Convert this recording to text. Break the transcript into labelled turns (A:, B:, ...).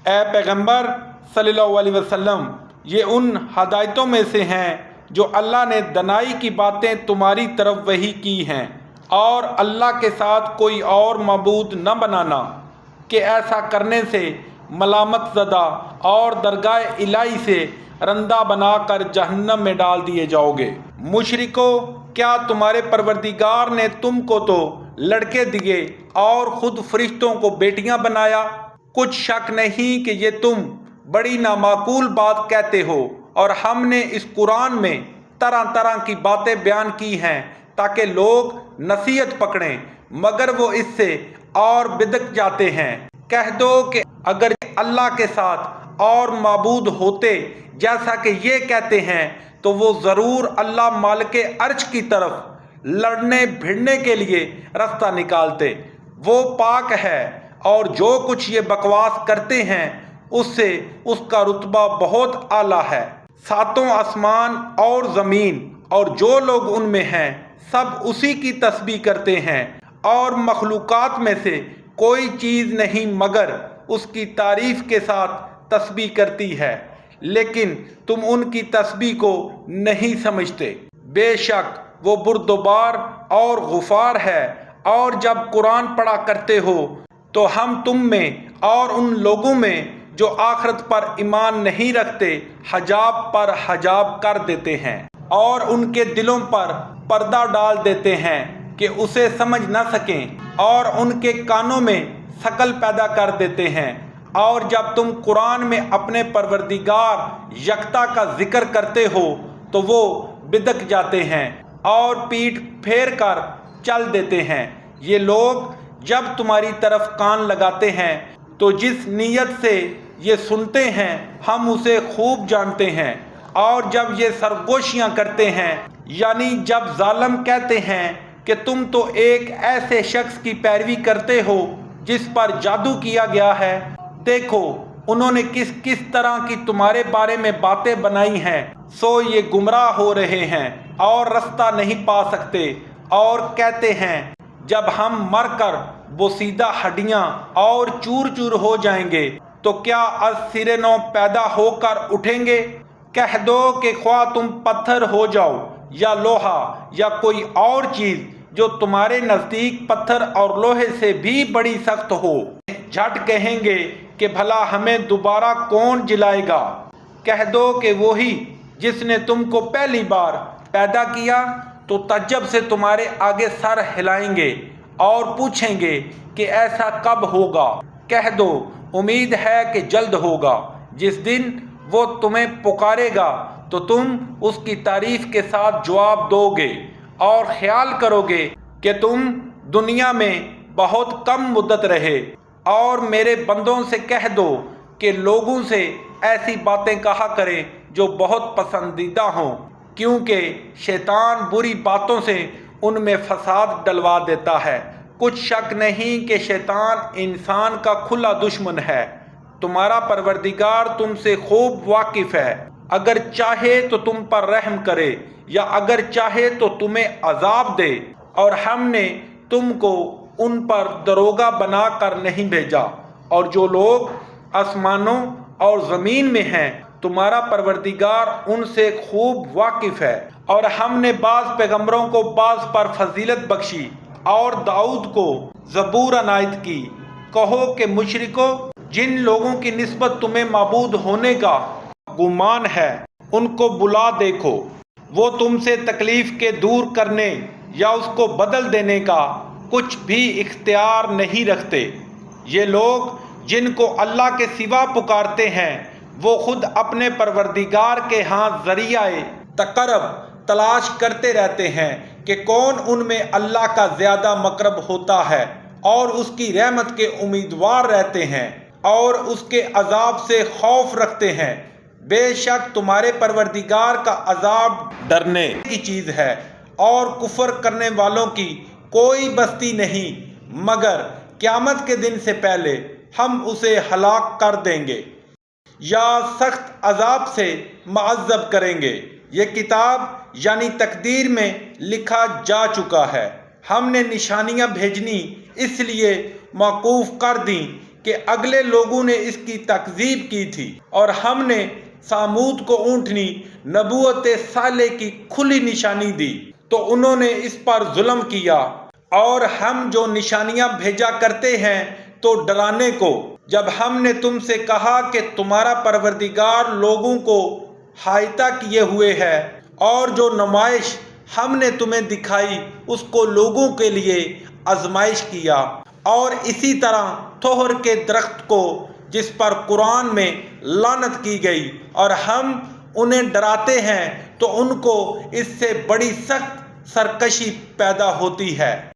A: اے پیغمبر صلی اللہ علیہ وسلم، یہ ان ہدایتوں میں سے ہیں جو اللہ نے دنائی کی باتیں تمہاری طرف وحی کی ہیں، اور اللہ کے ساتھ کوئی اور معبود نہ بنانا، کہ ایسا کرنے سے ملامت زدہ اور درگاہ الہی سے رندہ بنا کر جہنم میں ڈال دیے جاؤ گے۔ مشرکو، کیا تمہارے پروردگار نے تم کو تو لڑکے دیے اور خود فرشتوں کو بیٹیاں بنایا؟ کچھ شک نہیں کہ یہ تم بڑی نامعقول بات کہتے ہو، اور ہم نے اس قرآن میں طرح طرح کی باتیں بیان کی ہیں تاکہ لوگ نصیحت پکڑیں، مگر وہ اس سے اور بدک جاتے ہیں۔ کہہ دو کہ اگر اللہ کے ساتھ اور معبود ہوتے جیسا کہ یہ کہتے ہیں تو وہ ضرور اللہ مالک عرش کی طرف لڑنے بھیڑنے کے لیے رستہ نکالتے۔ وہ پاک ہے، اور جو کچھ یہ بکواس کرتے ہیں اس سے اس کا رتبہ بہت اعلیٰ ہے۔ ساتوں آسمان اور زمین اور جو لوگ ان میں ہیں سب اسی کی تسبیح کرتے ہیں، اور مخلوقات میں سے کوئی چیز نہیں مگر اس کی تعریف کے ساتھ تسبیح کرتی ہے، لیکن تم ان کی تسبیح کو نہیں سمجھتے۔ بے شک وہ بردبار اور غفار ہے، اور جب قرآن پڑھا کرتے ہو تو ہم تم میں اور ان لوگوں میں جو آخرت پر ایمان نہیں رکھتے حجاب پر حجاب کر دیتے ہیں، اور ان کے دلوں پر پردہ ڈال دیتے ہیں کہ اسے سمجھ نہ سکیں، اور ان کے کانوں میں ثقل پیدا کر دیتے ہیں، اور جب تم قرآن میں اپنے پروردگار یکتا کا ذکر کرتے ہو تو وہ بدک جاتے ہیں اور پیٹھ پھیر کر چل دیتے ہیں۔ یہ لوگ جب تمہاری طرف کان لگاتے ہیں تو جس نیت سے یہ سنتے ہیں ہم اسے خوب جانتے ہیں، اور جب یہ سرگوشیاں کرتے ہیں، یعنی جب ظالم کہتے ہیں کہ تم تو ایک ایسے شخص کی پیروی کرتے ہو جس پر جادو کیا گیا ہے، دیکھو انہوں نے کس کس طرح کی تمہارے بارے میں باتیں بنائی ہیں، سو یہ گمراہ ہو رہے ہیں اور رستہ نہیں پا سکتے، اور کہتے ہیں جب ہم مر کر بوسیدہ ہڈیاں اور چور چور ہو جائیں گے تو کیا از سرے نو پیدا ہو کر اٹھیں گے؟ کہہ دو کہ خواہ تم پتھر ہو جاؤ یا لوہا یا کوئی اور چیز جو تمہارے نزدیک پتھر اور لوہے سے بھی بڑی سخت ہو، جھٹ کہیں گے کہ بھلا ہمیں دوبارہ کون جلائے گا؟ کہہ دو کہ وہی جس نے تم کو پہلی بار پیدا کیا تو تعجب سے تمہارے آگے سر ہلائیں گے اور پوچھیں گے کہ ایسا کب ہوگا؟ کہہ دو امید ہے کہ جلد ہوگا۔ جس دن وہ تمہیں پکارے گا تو تم اس کی تعریف کے ساتھ جواب دو گے، اور خیال کرو گے کہ تم دنیا میں بہت کم مدت رہے۔ اور میرے بندوں سے کہہ دو کہ لوگوں سے ایسی باتیں کہا کریں جو بہت پسندیدہ ہوں، کیونکہ شیطان بری باتوں سے ان میں فساد ڈلوا دیتا ہے۔ کچھ شک نہیں کہ شیطان انسان کا کھلا دشمن ہے۔ تمہارا پروردگار تم سے خوب واقف ہے، اگر چاہے تو تم پر رحم کرے یا اگر چاہے تو تمہیں عذاب دے، اور ہم نے تم کو ان پر دروغہ بنا کر نہیں بھیجا۔ اور جو لوگ آسمانوں اور زمین میں ہیں تمہارا پروردگار ان سے خوب واقف ہے۔ اور ہم نے بعض پیغمبروں کو بعض پر فضیلت بخشی، اور داؤد کو زبور عنایت کی۔ کہو کہ مشرکو، جن لوگوں کی نسبت تمہیں معبود ہونے کا گمان ہے ان کو بلا دیکھو، وہ تم سے تکلیف کے دور کرنے یا اس کو بدل دینے کا کچھ بھی اختیار نہیں رکھتے۔ یہ لوگ جن کو اللہ کے سوا پکارتے ہیں وہ خود اپنے پروردگار کے ہاں ذریعہ تقرب تلاش کرتے رہتے ہیں کہ کون ان میں اللہ کا زیادہ مقرب ہوتا ہے، اور اس کی رحمت کے امیدوار رہتے ہیں اور اس کے عذاب سے خوف رکھتے ہیں۔ بے شک تمہارے پروردگار کا عذاب ڈرنے کی چیز ہے، اور کفر کرنے والوں کی کوئی بستی نہیں مگر قیامت کے دن سے پہلے ہم اسے ہلاک کر دیں گے یا سخت عذاب سے معذب کریں گے۔ یہ کتاب یعنی تقدیر میں لکھا جا چکا ہے۔ ہم نے نشانیاں بھیجنی اس لیے موقوف کر دیں کہ اگلے لوگوں نے اس کی تکذیب کی تھی، اور ہم نے سامود کو اونٹنی نبوت صالح کی کھلی نشانی دی تو انہوں نے اس پر ظلم کیا۔ اور ہم جو نشانیاں بھیجا کرتے ہیں تو ڈرانے کو، جب ہم نے تم سے کہا کہ تمہارا پروردگار لوگوں کو احاطہ کیے ہوئے ہے، اور جو نمائش ہم نے تمہیں دکھائی اس کو لوگوں کے لیے آزمائش کیا۔ اور اسی طرح طور کے درخت کو جس پر قرآن میں لعنت کی گئی، اور ہم انہیں ڈراتے ہیں تو ان کو اس سے بڑی سخت سرکشی پیدا ہوتی ہے۔